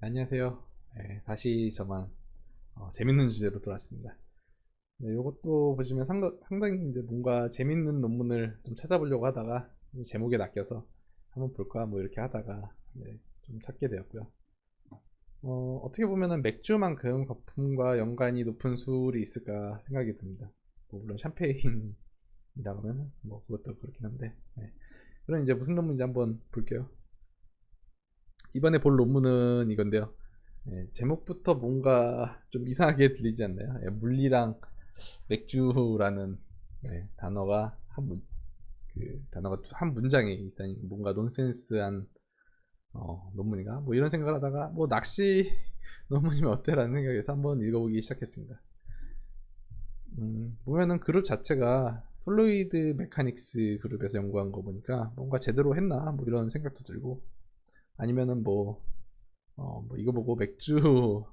안녕하세요. 네, 다시 저만 재밌는 주제로 돌아왔습니다. 네, 이것도 보시면 상당히 이제 뭔가 재밌는 논문을 좀 찾아보려고 하다가 이 제목에 낚여서 한번 볼까 뭐 이렇게 하다가 네, 좀 찾게 되었고요. 어떻게 보면은 맥주만큼 거품과 연관이 높은 술이 있을까 생각이 듭니다. 뭐 물론 샴페인이라 그러면 뭐 그것도 그렇긴 한데. 네. 그럼 이제 무슨 논문인지 한번 볼게요. 이번에 볼 논문은 이건데요. 제목부터 뭔가 좀 이상하게 들리지 않나요? 물리랑 맥주라는 단어가 단어가 한 문장에 있다니 뭔가 논센스한 논문인가? 뭐 이런 생각을 하다가 뭐 낚시 논문이면 어때라는 생각에서 한번 읽어보기 시작했습니다. 보면은 그룹 자체가 플루이드 메카닉스 그룹에서 연구한 거 보니까 뭔가 제대로 했나? 뭐 이런 생각도 들고 아니면은 뭐 이거 보고 맥주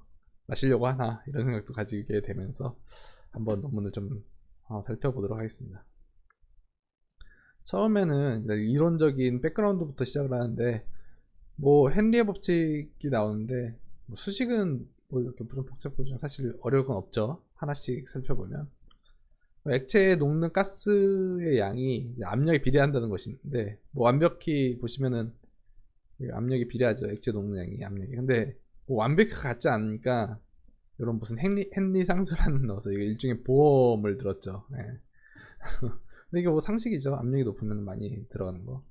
마시려고 하나 이런 생각도 가지게 되면서 한번 논문을 좀 살펴보도록 하겠습니다. 처음에는 이론적인 백그라운드부터 시작을 하는데 뭐 헨리의 법칙이 나오는데 뭐 수식은 뭐 이렇게 좀 복잡하지만 사실 어려울 건 없죠. 하나씩 살펴보면 액체에 녹는 가스의 양이 압력에 비례한다는 것인데 뭐 완벽히 보시면은 압력이 비례하죠. 액체 녹는 양이 압력이. 근데 뭐 완벽히 같지 않으니까 이런 무슨 헨리 상수라는 넣어서 이거 일종의 보험을 들었죠. 예. 근데 이게 뭐 상식이죠. 압력이 높으면 많이 들어가는 거.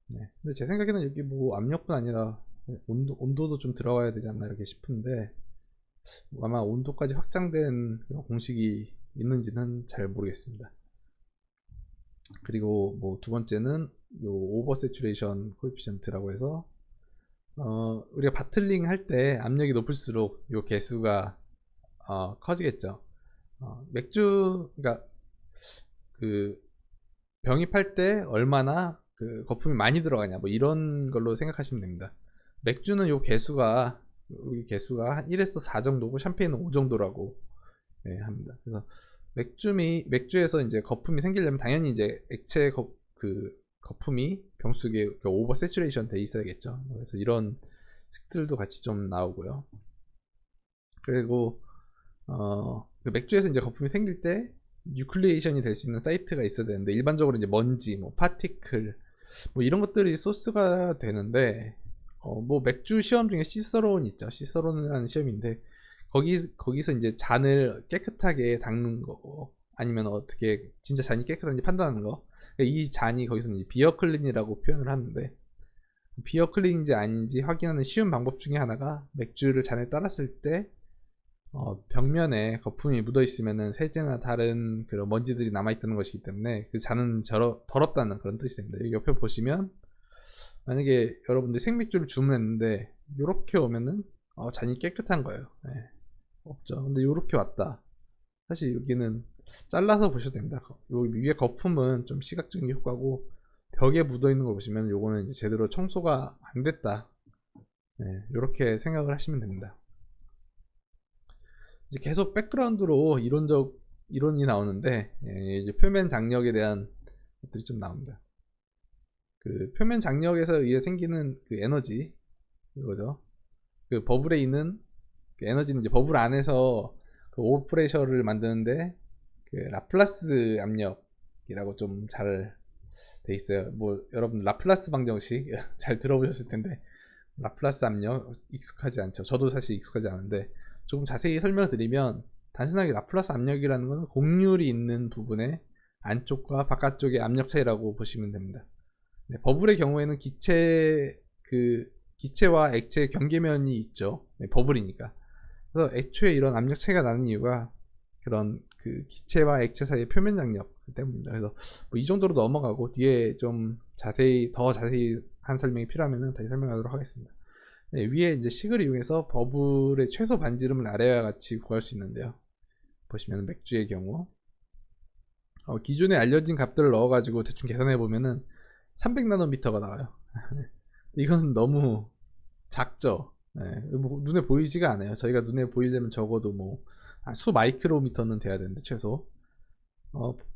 네. 근데 제 생각에는 여기 뭐 압력뿐 아니라 온도도 좀 들어가야 되지 않나 이렇게 싶은데 아마 온도까지 확장된 그런 공식이 있는지는 잘 모르겠습니다. 그리고 뭐 두 번째는 요 오버 세츄레이션 코에피션트라고 해서 우리가 바틀링 할 때 압력이 높을수록 요 개수가 커지겠죠. 맥주 그러니까 그 병이 팔 때 얼마나 그 거품이 많이 들어가냐 뭐 이런 걸로 생각하시면 됩니다. 맥주는 요 개수가 여기 개수가 한 1에서 4 정도고 샴페인은 5 정도라고 합니다. 그래서 맥주에서 이제 거품이 생기려면 당연히 이제 액체 거품이 병 속에 오버 세츄레이션 돼 있어야겠죠. 그래서 이런 식들도 같이 좀 나오고요. 그리고 그 맥주에서 이제 거품이 생길 때 뉴클리에이션이 될 수 있는 사이트가 있어야 되는데 일반적으로 이제 먼지, 뭐 파티클, 뭐 이런 것들이 소스가 되는데 뭐 맥주 시험 중에 시서론 있죠. 시서론이라는 시험인데 거기서 이제 잔을 깨끗하게 닦는 거 아니면 어떻게 진짜 잔이 깨끗한지 판단하는 거. 이 잔이 거기서 이제 비어 클린이라고 표현을 하는데 비어 클린인지 아닌지 확인하는 쉬운 방법 중에 하나가 맥주를 잔에 따랐을 때 벽면에 거품이 묻어 있으면은 세제나 다른 그런 먼지들이 남아 있다는 것이기 때문에 그 잔은 더럽다는 그런 뜻이 됩니다. 여기 옆에 보시면 만약에 여러분들이 생맥주를 주문했는데 이렇게 오면은 잔이 깨끗한 거예요. 네, 없죠. 근데 이렇게 왔다. 사실 여기는 잘라서 보셔도 됩니다. 여기 위에 거품은 좀 시각적인 효과고 벽에 묻어 있는 거 보시면 요거는 이제 제대로 청소가 안 됐다. 네, 이렇게 생각을 하시면 됩니다. 이제 계속 백그라운드로 이론이 나오는데 이제 표면 장력에 대한 것들이 좀 나옵니다. 그 표면 장력에서 의해 생기는 그 에너지 그거죠. 그 버블에 있는 그 에너지는 이제 버블 안에서 그 오버프레셔를 만드는데 그 라플라스 압력이라고 좀 잘 돼 있어요. 뭐 여러분 라플라스 방정식 잘 들어보셨을 텐데 라플라스 압력 익숙하지 않죠. 저도 사실 익숙하지 않은데 조금 자세히 설명을 드리면 단순하게 라플라스 압력이라는 것은 곡률이 있는 부분의 안쪽과 바깥쪽의 압력 차이라고 보시면 됩니다. 네, 버블의 경우에는 기체와 액체의 경계면이 있죠. 네, 버블이니까. 그래서 애초에 이런 압력 차이가 나는 이유가 그런 그 기체와 액체 사이의 표면 장력 때문입니다. 그래서 뭐 이 정도로 넘어가고 뒤에 좀 더 자세히 한 설명이 필요하면 다시 설명하도록 하겠습니다. 네, 위에 이제 식을 이용해서 버블의 최소 반지름을 아래와 같이 구할 수 있는데요. 보시면 맥주의 경우 기존에 알려진 값들을 넣어가지고 대충 계산해 보면은 300나노미터가 나와요. 이건 너무 작죠. 네, 뭐 눈에 보이지가 않아요. 저희가 눈에 보이려면 적어도 뭐 수 마이크로미터는 돼야 되는데 최소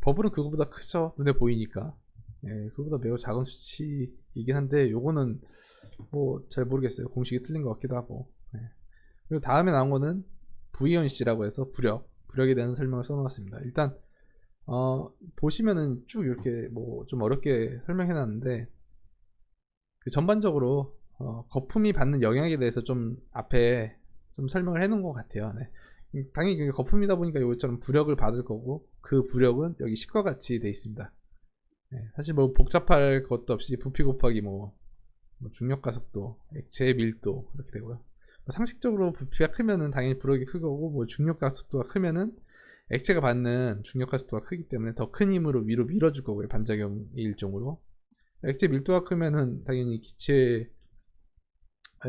버블은 그거보다 크죠. 눈에 보이니까. 그거보다 매우 작은 수치이긴 한데 요거는 뭐 잘 모르겠어요. 공식이 틀린 것 같기도 하고. 네. 그리고 다음에 나온 거는 부이온C라고 해서 부력에 대한 설명을 써놓았습니다. 일단 보시면은 쭉 이렇게 뭐 좀 어렵게 설명해 놨는데, 그 전반적으로 거품이 받는 영향에 대해서 좀 앞에 좀 설명을 해 놓은 것 같아요. 네. 당연히 그게 거품이다 보니까 이것처럼 부력을 받을 거고, 그 부력은 여기 식과 같이 돼 있습니다. 네. 사실 뭐 복잡할 것도 없이 부피 곱하기 뭐 중력 가속도, 액체의 밀도 이렇게 되고요. 상식적으로 부피가 크면은 당연히 부력이 크고, 뭐 중력 가속도가 크면은 액체가 받는 중력 가속도가 크기 때문에 더 큰 힘으로 위로 밀어줄 거고요. 반작용의 일종으로. 액체 밀도가 크면은 당연히 기체의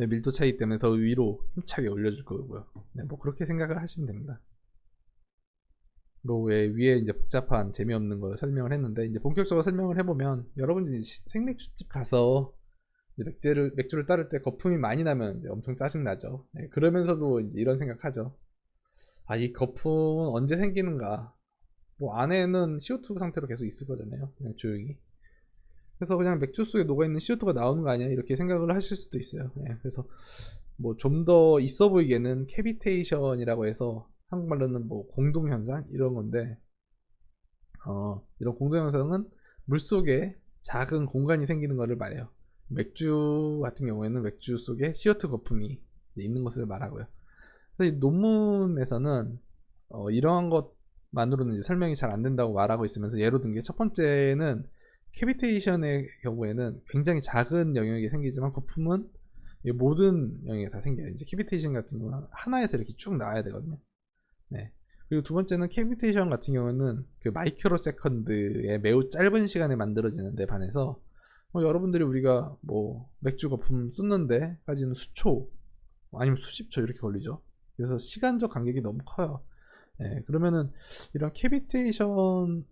밀도 차이 때문에 더 위로 힘차게 올려줄 거고요. 네, 뭐 그렇게 생각을 하시면 됩니다. 뭐 왜 위에 이제 복잡한 재미없는 걸 설명을 했는데, 이제 본격적으로 설명을 해보면, 여러분들이 생맥주집 가서 맥주를 따를 때 거품이 많이 나면 이제 엄청 짜증 나죠. 네, 그러면서도 이제 이런 생각하죠. 아, 이 거품은 언제 생기는가? 뭐 안에는 CO2 상태로 계속 있을 거잖아요. 그냥 조용히. 그래서 그냥 맥주 속에 녹아있는 CO2가 나오는 거 아니야? 이렇게 생각을 하실 수도 있어요. 네, 그래서 뭐 좀 더 있어 보이게는 캐비테이션이라고 해서, 한국말로는 뭐 공동현상 이런 건데, 이런 공동현상은 물속에 작은 공간이 생기는 것을 말해요. 맥주 같은 경우에는 맥주 속에 CO2 거품이 있는 것을 말하고요. 그래서 이 논문에서는 이러한 것만으로는 이제 설명이 잘 안 된다고 말하고 있으면서, 예로 든 게 첫 번째는 캐비테이션의 경우에는 굉장히 작은 영역이 생기지만 거품은 모든 영역에 다 생겨요. 이제 캐비테이션 같은 경우는 하나에서 이렇게 쭉 나와야 되거든요. 네. 그리고 두 번째는 캐비테이션 같은 경우는 그 마이크로 세컨드의 매우 짧은 시간에 만들어지는데 반해서, 여러분들이 우리가 뭐 맥주 거품 쏟는데까지는 수초 아니면 수십 초 이렇게 걸리죠. 그래서 시간적 간격이 너무 커요. 네, 그러면은 이런 캐비테이션,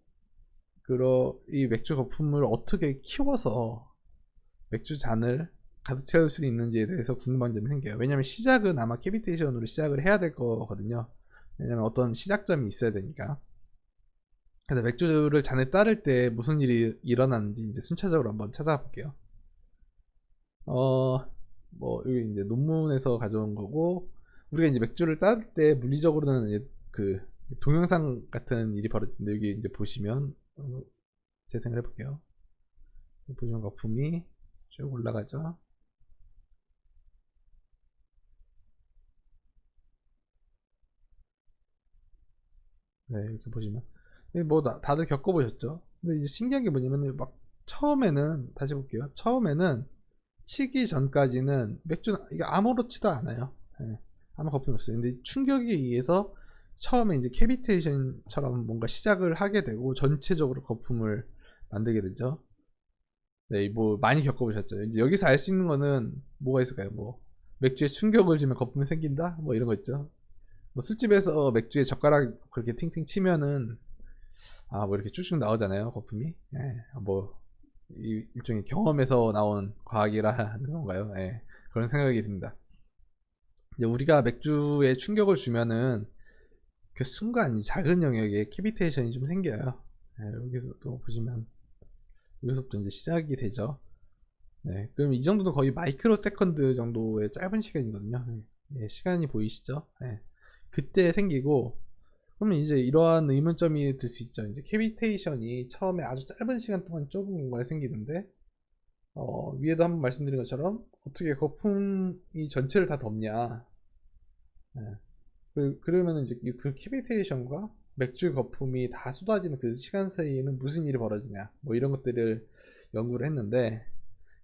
이 맥주 거품을 어떻게 키워서 맥주 잔을 가득 채울 수 있는지에 대해서 궁금한 점이 생겨요. 왜냐면 시작은 아마 캐비테이션으로 시작을 해야 될 거거든요. 왜냐면 어떤 시작점이 있어야 되니까. 그래서 맥주를 잔에 따를 때 무슨 일이 일어나는지 이제 순차적으로 한번 찾아볼게요. 뭐 여기 이제 논문에서 가져온 거고, 우리가 이제 맥주를 따를 때 물리적으로는 이제 그 동영상 같은 일이 벌어지는데, 여기 이제 보시면 재생을 해볼게요. 보시면 거품이 쭉 올라가죠. 네, 이렇게 보시면 뭐 다들 겪어보셨죠? 근데 이제 신기한 게 뭐냐면, 막 처음에는, 다시 볼게요. 처음에는 치기 전까지는 맥주는 이게 아무렇지도 않아요. 네, 아무 거품이 없어요. 근데 충격에 의해서 처음에 이제 캐비테이션처럼 뭔가 시작을 하게 되고 전체적으로 거품을 만들게 되죠. 네, 뭐 많이 겪어보셨죠. 이제 여기서 알 수 있는 거는 뭐가 있을까요? 뭐 맥주에 충격을 주면 거품이 생긴다? 뭐 이런 거 있죠. 뭐 술집에서 맥주에 젓가락 그렇게 팅팅 치면은 뭐 이렇게 쭉쭉 나오잖아요, 거품이. 예, 뭐 일종의 경험에서 나온 과학이라는 건가요? 예, 그런 생각이 듭니다. 이제 우리가 맥주에 충격을 주면은 그 순간 이 작은 영역에 캐비테이션이 좀 생겨요. 예, 여기서 또 보시면 여기서부터 이제 시작이 되죠. 네, 그럼 이 정도는 거의 마이크로 세컨드 정도의 짧은 시간이거든요. 예, 시간이 보이시죠? 예, 그때 생기고, 그러면 이제 이러한 의문점이 들 수 있죠. 이제 캐비테이션이 처음에 아주 짧은 시간 동안 좁은 공간에 생기는데, 위에도 한번 말씀드린 것처럼 어떻게 거품이 전체를 다 덮냐. 예, 그러면 이제 그 캐비테이션과 맥주 거품이 다 쏟아지는 그 시간 사이에는 무슨 일이 벌어지냐, 뭐 이런 것들을 연구를 했는데,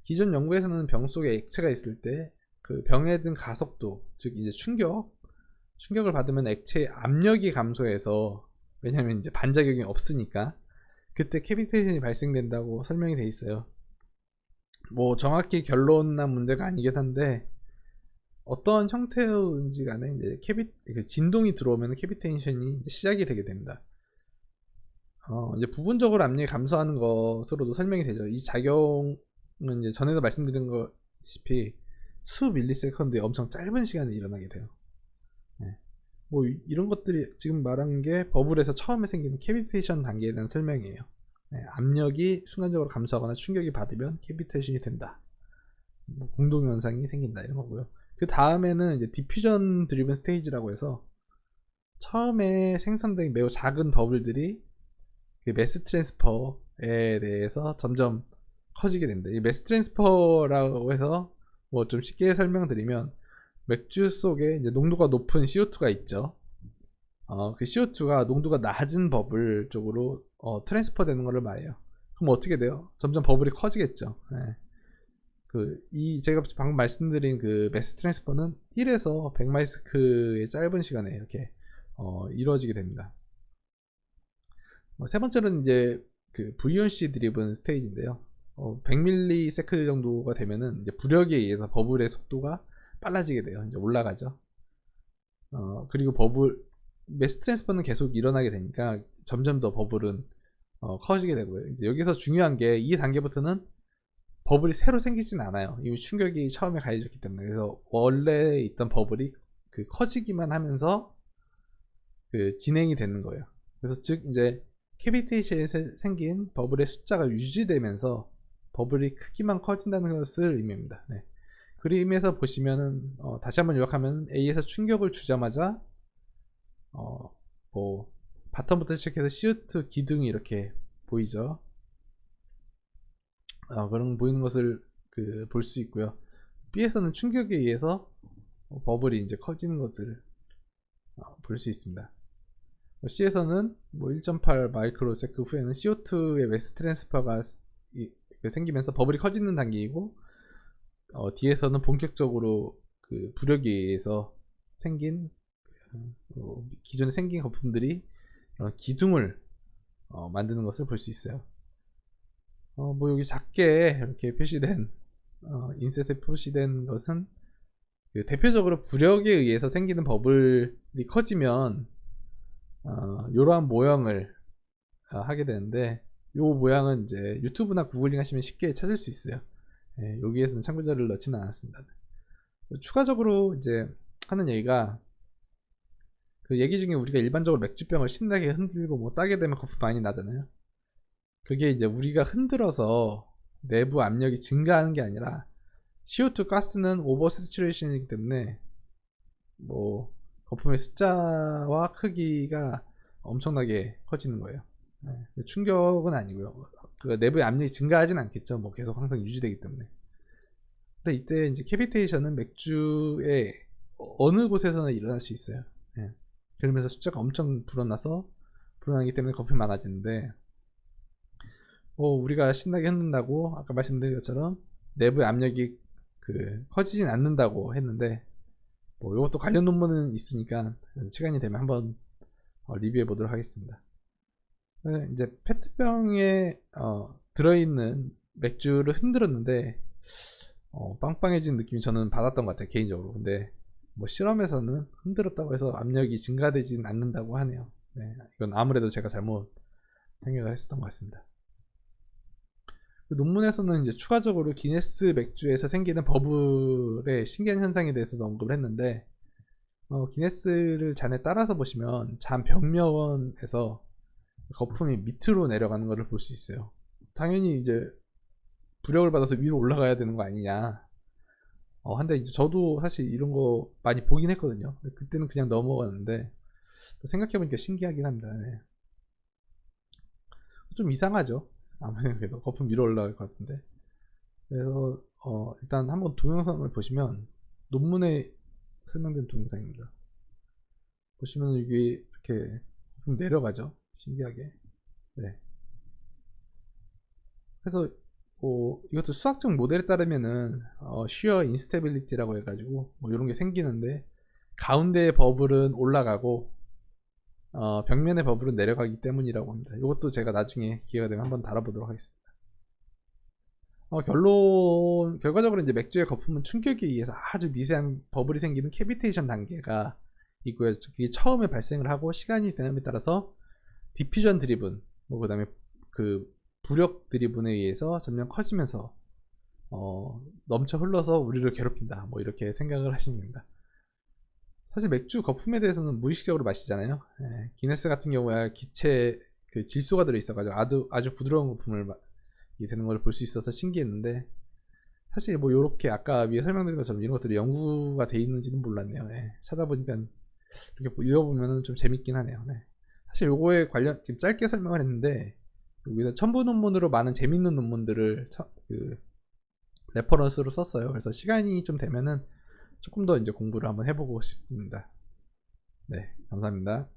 기존 연구에서는 병 속에 액체가 있을 때 그 병에 든 가속도, 즉 이제 충격을 받으면 액체의 압력이 감소해서, 왜냐면 이제 반작용이 없으니까 그때 캐비테이션이 발생된다고 설명이 돼 있어요. 뭐 정확히 결론난 문제가 아니긴 한데, 어떤 형태인지 간에 이제 진동이 들어오면 캐비테이션이 시작이 되게 됩니다. 이제 부분적으로 압력이 감소하는 것으로도 설명이 되죠. 이 작용은 이제 전에도 말씀드린 것이피 수 밀리세컨드에 엄청 짧은 시간에 일어나게 돼요. 네. 뭐 이런 것들이 지금 말한 게 버블에서 처음에 생기는 캐비테이션 단계에 대한 설명이에요. 네, 압력이 순간적으로 감소하거나 충격이 받으면 캐비테이션이 된다. 뭐 공동 현상이 생긴다 이런 거고요. 그 다음에는 이제 디퓨전 드리븐 스테이지라고 해서 처음에 생성된 매우 작은 버블들이 그 매스 트랜스퍼에 대해서 점점 커지게 됩니다. 이 매스 트랜스퍼라고 해서 뭐 좀 쉽게 설명드리면 맥주 속에 이제 농도가 높은 CO2가 있죠. 그 CO2가 농도가 낮은 버블 쪽으로 트랜스퍼 되는 것을 말해요. 그럼 어떻게 돼요? 점점 버블이 커지겠죠. 네. 제가 방금 말씀드린 그 매스 트랜스퍼는 1에서 100마이스크의 짧은 시간에 이렇게 이루어지게 됩니다. 세 번째는 이제 그 VOC 드리븐 스테이지인데요. 100ms 정도가 되면은 이제 부력에 의해서 버블의 속도가 빨라지게 돼요. 이제 올라가죠. 그리고 매스 트랜스퍼는 계속 일어나게 되니까 점점 더 버블은 커지게 되고요. 이제 여기서 중요한 게 이 단계부터는 버블이 새로 생기진 않아요. 이미 충격이 처음에 가해졌기 때문에. 그래서 원래 있던 버블이 커지기만 하면서 진행이 되는 거예요. 그래서 즉 이제 캐비테이션에서 생긴 버블의 숫자가 유지되면서 버블이 크기만 커진다는 것을 의미합니다. 네. 그림에서 보시면은 다시 한번 요약하면 A에서 충격을 주자마자 뭐 바텀부터 시작해서 CO2 기둥이 이렇게 보이죠. 그런 보이는 것을 볼 수 있고요. B에서는 충격에 의해서 버블이 이제 커지는 것을 볼 수 있습니다. C에서는 뭐 1.8 마이크로세크 후에는 CO2의 매스 트랜스퍼가 생기면서 버블이 커지는 단계이고, D에서는 본격적으로 부력에 의해서 생긴 기존에 생긴 거품들이 기둥을 만드는 것을 볼 수 있어요. 뭐 여기 작게 이렇게 표시된 인셋에 표시된 것은 대표적으로 부력에 의해서 생기는 버블이 커지면 이러한 모형을 하게 되는데, 이 모양은 이제 유튜브나 구글링 하시면 쉽게 찾을 수 있어요. 여기에서는 참고자료를 넣지는 않았습니다. 추가적으로 이제 하는 얘기가, 그 얘기 중에 우리가 일반적으로 맥주병을 신나게 흔들고 뭐 따게 되면 거품 많이 나잖아요. 그게 이제 우리가 흔들어서 내부 압력이 증가하는 게 아니라 CO2 가스는 오버 세츄레이션이기 때문에 뭐 거품의 숫자와 크기가 엄청나게 커지는 거예요. 충격은 아니고요. 내부의 압력이 증가하진 않겠죠. 뭐 계속 항상 유지되기 때문에. 근데 이때 이제 캐비테이션은 맥주의 어느 곳에서나 일어날 수 있어요. 그러면서 숫자가 엄청 불어나기 때문에 거품이 많아지는데, 우리가 신나게 흔든다고 아까 말씀드린 것처럼 내부의 압력이 커지진 않는다고 했는데, 뭐 이것도 관련 논문은 있으니까 시간이 되면 한번 리뷰해 보도록 하겠습니다. 이제 페트병에 들어있는 맥주를 흔들었는데 빵빵해진 느낌이 저는 받았던 것 같아요, 개인적으로. 근데 뭐 실험에서는 흔들었다고 해서 압력이 증가되진 않는다고 하네요. 이건 아무래도 제가 잘못 생각을 했었던 것 같습니다. 그 논문에서는 이제 추가적으로 기네스 맥주에서 생기는 버블의 신기한 현상에 대해서도 언급을 했는데, 기네스를 잔에 따라서 보시면 잔 벽면에서 거품이 밑으로 내려가는 것을 볼 수 있어요. 당연히 이제 부력을 받아서 위로 올라가야 되는 거 아니냐. 근데 이제 저도 사실 이런 거 많이 보긴 했거든요. 그때는 그냥 넘어갔는데 생각해보니까 신기하긴 합니다. 좀 이상하죠. 아무래도 그래도 거품 위로 올라갈 것 같은데. 그래서 일단 한번 동영상을 보시면, 논문에 설명된 동영상입니다. 보시면 이게 이렇게 좀 내려가죠. 신기하게. 그래서 이것도 수학적 모델에 따르면은 shear instability라고 해가지고 뭐 이런 게 생기는데, 가운데의 버블은 올라가고 벽면의 버블은 내려가기 때문이라고 합니다. 이것도 제가 나중에 기회가 되면 한번 다뤄보도록 하겠습니다. 결과적으로 이제 맥주의 거품은 충격에 의해서 아주 미세한 버블이 생기는 캐비테이션 단계가 있고요. 그게 처음에 발생을 하고 시간이 지남에 따라서 디퓨전 드리븐, 뭐 그다음에 부력 드리븐에 의해서 점점 커지면서 넘쳐 흘러서 우리를 괴롭힌다, 뭐 이렇게 생각을 하시면 됩니다. 사실 맥주 거품에 대해서는 무의식적으로 마시잖아요. 기네스 같은 경우에 기체 질소가 들어있어가지고 아주 부드러운 거품을 되는 걸 볼 수 있어서 신기했는데, 사실 뭐 요렇게 아까 위에 설명드린 것처럼 이런 것들이 연구가 돼 있는지는 몰랐네요. 네. 찾아보니까 이렇게 읽어보면 좀 재밌긴 하네요. 네. 사실 요거에 관련 지금 짧게 설명을 했는데 여기서 첨부 논문으로 많은 재밌는 논문들을 레퍼런스로 썼어요. 그래서 시간이 좀 되면은 조금 더 이제 공부를 한번 해보고 싶습니다. 네, 감사합니다.